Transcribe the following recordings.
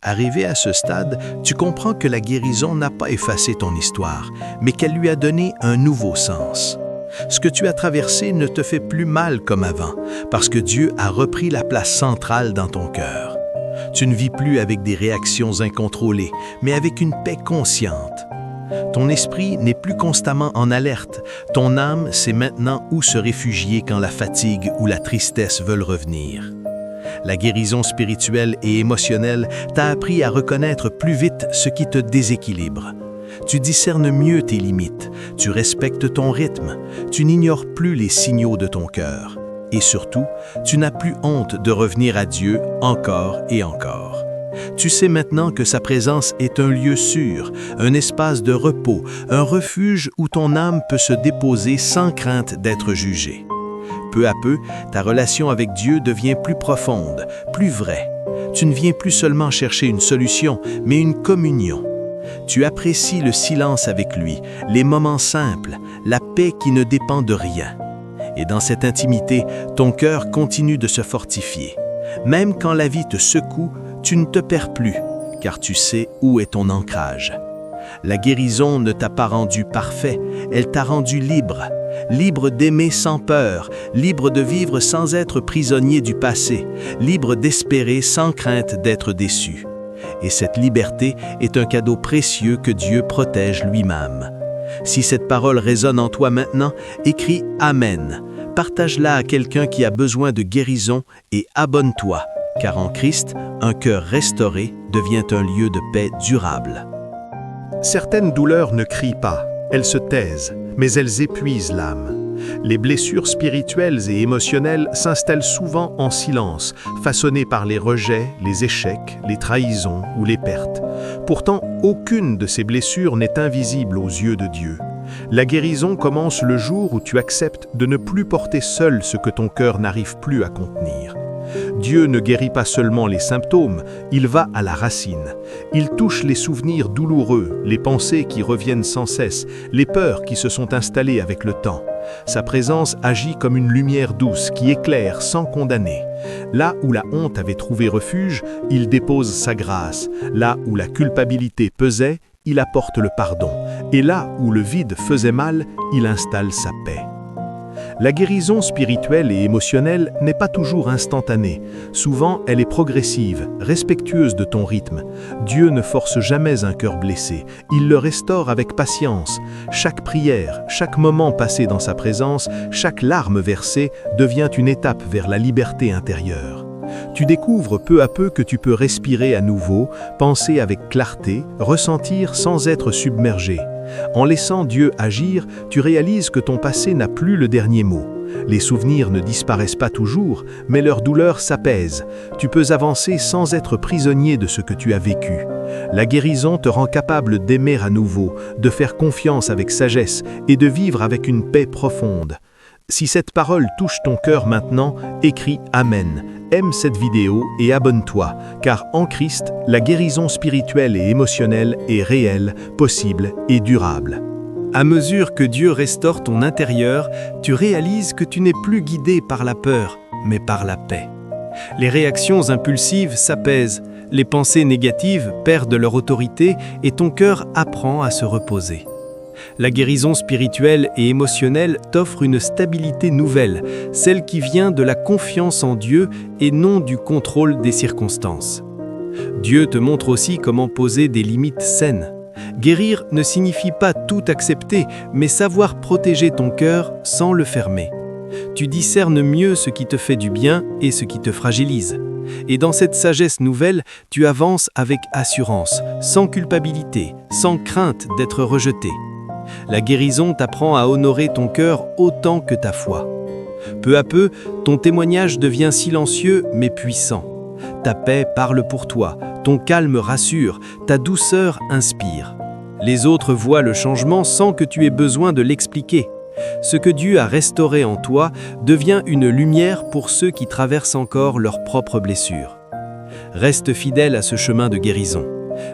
Arrivé à ce stade, tu comprends que la guérison n'a pas effacé ton histoire, mais qu'elle lui a donné un nouveau sens. Ce que tu as traversé ne te fait plus mal comme avant, parce que Dieu a repris la place centrale dans ton cœur. Tu ne vis plus avec des réactions incontrôlées, mais avec une paix consciente. Ton esprit n'est plus constamment en alerte. Ton âme sait maintenant où se réfugier quand la fatigue ou la tristesse veulent revenir. La guérison spirituelle et émotionnelle t'a appris à reconnaître plus vite ce qui te déséquilibre. Tu discernes mieux tes limites, tu respectes ton rythme, tu n'ignores plus les signaux de ton cœur. Et surtout, tu n'as plus honte de revenir à Dieu encore et encore. Tu sais maintenant que sa présence est un lieu sûr, un espace de repos, un refuge où ton âme peut se déposer sans crainte d'être jugée. Peu à peu, ta relation avec Dieu devient plus profonde, plus vraie. Tu ne viens plus seulement chercher une solution, mais une communion. Tu apprécies le silence avec lui, les moments simples, la paix qui ne dépend de rien. Et dans cette intimité, ton cœur continue de se fortifier. Même quand la vie te secoue, tu ne te perds plus, car tu sais où est ton ancrage. La guérison ne t'a pas rendu parfait, elle t'a rendu libre. Libre d'aimer sans peur, libre de vivre sans être prisonnier du passé, libre d'espérer sans crainte d'être déçu. Et cette liberté est un cadeau précieux que Dieu protège lui-même. Si cette parole résonne en toi maintenant, écris « Amen ». Partage-la à quelqu'un qui a besoin de guérison et abonne-toi, car en Christ, un cœur restauré devient un lieu de paix durable. Certaines douleurs ne crient pas, elles se taisent, mais elles épuisent l'âme. Les blessures spirituelles et émotionnelles s'installent souvent en silence, façonnées par les rejets, les échecs, les trahisons ou les pertes. Pourtant, aucune de ces blessures n'est invisible aux yeux de Dieu. La guérison commence le jour où tu acceptes de ne plus porter seul ce que ton cœur n'arrive plus à contenir. Dieu ne guérit pas seulement les symptômes, il va à la racine. Il touche les souvenirs douloureux, les pensées qui reviennent sans cesse, les peurs qui se sont installées avec le temps. Sa présence agit comme une lumière douce qui éclaire sans condamner. Là où la honte avait trouvé refuge, il dépose sa grâce. Là où la culpabilité pesait, il apporte le pardon. Et là où le vide faisait mal, il installe sa paix. La guérison spirituelle et émotionnelle n'est pas toujours instantanée. Souvent, elle est progressive, respectueuse de ton rythme. Dieu ne force jamais un cœur blessé. Il le restaure avec patience. Chaque prière, chaque moment passé dans sa présence, chaque larme versée devient une étape vers la liberté intérieure. Tu découvres peu à peu que tu peux respirer à nouveau, penser avec clarté, ressentir sans être submergé. En laissant Dieu agir, tu réalises que ton passé n'a plus le dernier mot. Les souvenirs ne disparaissent pas toujours, mais leur douleur s'apaise. Tu peux avancer sans être prisonnier de ce que tu as vécu. La guérison te rend capable d'aimer à nouveau, de faire confiance avec sagesse et de vivre avec une paix profonde. Si cette parole touche ton cœur maintenant, écris « Amen ». Aime cette vidéo et abonne-toi, car en Christ, la guérison spirituelle et émotionnelle est réelle, possible et durable. À mesure que Dieu restaure ton intérieur, tu réalises que tu n'es plus guidé par la peur, mais par la paix. Les réactions impulsives s'apaisent, les pensées négatives perdent leur autorité et ton cœur apprend à se reposer. La guérison spirituelle et émotionnelle t'offre une stabilité nouvelle, celle qui vient de la confiance en Dieu et non du contrôle des circonstances. Dieu te montre aussi comment poser des limites saines. Guérir ne signifie pas tout accepter, mais savoir protéger ton cœur sans le fermer. Tu discernes mieux ce qui te fait du bien et ce qui te fragilise. Et dans cette sagesse nouvelle, tu avances avec assurance, sans culpabilité, sans crainte d'être rejeté. La guérison t'apprend à honorer ton cœur autant que ta foi. Peu à peu, ton témoignage devient silencieux mais puissant. Ta paix parle pour toi, ton calme rassure, ta douceur inspire. Les autres voient le changement sans que tu aies besoin de l'expliquer. Ce que Dieu a restauré en toi devient une lumière pour ceux qui traversent encore leurs propres blessures. Reste fidèle à ce chemin de guérison.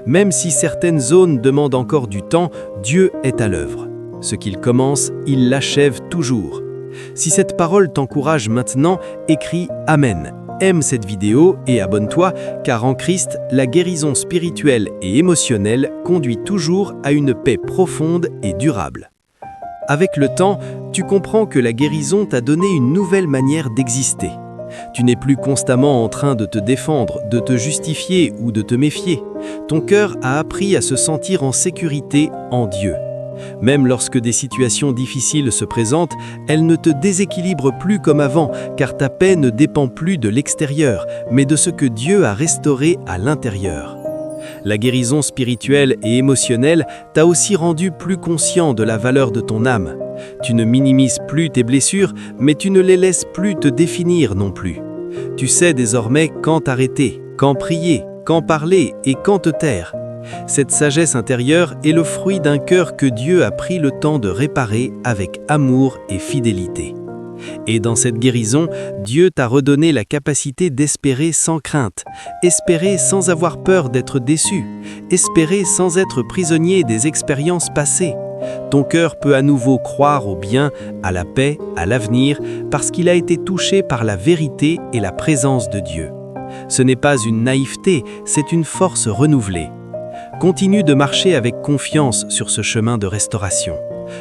Même si certaines zones demandent encore du temps, Dieu est à l'œuvre. Ce qu'il commence, il l'achève toujours. Si cette parole t'encourage maintenant, écris « Amen ». aime cette vidéo et abonne-toi, car en Christ, la guérison spirituelle et émotionnelle conduit toujours à une paix profonde et durable. Avec le temps, tu comprends que la guérison t'a donné une nouvelle manière d'exister. Tu n'es plus constamment en train de te défendre, de te justifier ou de te méfier. Ton cœur a appris à se sentir en sécurité en Dieu. Même lorsque des situations difficiles se présentent, elles ne te déséquilibrent plus comme avant, car ta paix ne dépend plus de l'extérieur, mais de ce que Dieu a restauré à l'intérieur. La guérison spirituelle et émotionnelle t'a aussi rendu plus conscient de la valeur de ton âme. Tu ne minimises plus tes blessures, mais tu ne les laisses plus te définir non plus. Tu sais désormais quand arrêter, quand prier, quand parler et quand te taire. Cette sagesse intérieure est le fruit d'un cœur que Dieu a pris le temps de réparer avec amour et fidélité. Et dans cette guérison, Dieu t'a redonné la capacité d'espérer sans crainte, espérer sans avoir peur d'être déçu, espérer sans être prisonnier des expériences passées. Ton cœur peut à nouveau croire au bien, à la paix, à l'avenir, parce qu'il a été touché par la vérité et la présence de Dieu. Ce n'est pas une naïveté, c'est une force renouvelée. Continue de marcher avec confiance sur ce chemin de restauration.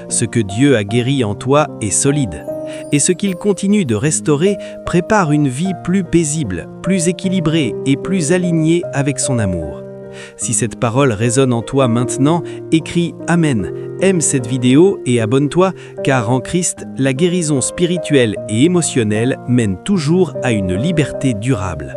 Ce que Dieu a guéri en toi est solide. Et ce qu'il continue de restaurer prépare une vie plus paisible, plus équilibrée et plus alignée avec son amour. Si cette parole résonne en toi maintenant, écris « Amen ». Aime cette vidéo et abonne-toi, car en Christ, la guérison spirituelle et émotionnelle mène toujours à une liberté durable.